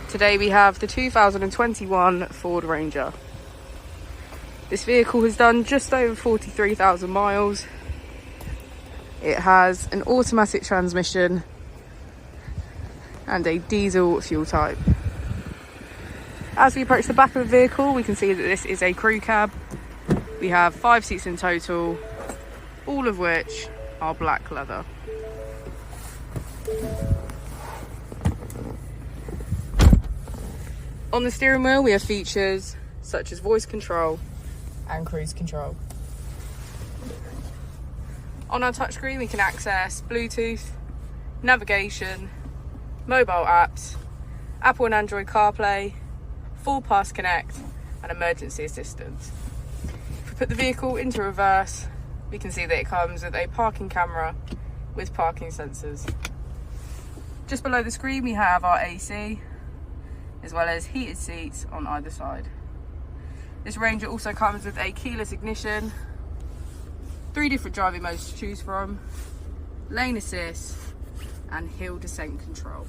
Today we have the 2021 Ford Ranger. This vehicle has done just over 43,000 miles. It has an automatic transmission and a diesel fuel type. As we approach the back of the vehicle, we can see that this is a crew cab. We have 5 seats in total, all of which are black leather. On the steering wheel, we have features such as voice control and cruise control. On our touchscreen, we can access Bluetooth, navigation, mobile apps, Apple and Android CarPlay, Full Pass Connect, and emergency assistance. If we put the vehicle into reverse, we can see that it comes with a parking camera with parking sensors. Just below the screen, we have our AC, as well as heated seats on either side. This Ranger also comes with a keyless ignition, 3 different driving modes to choose from, lane assist, and hill descent control.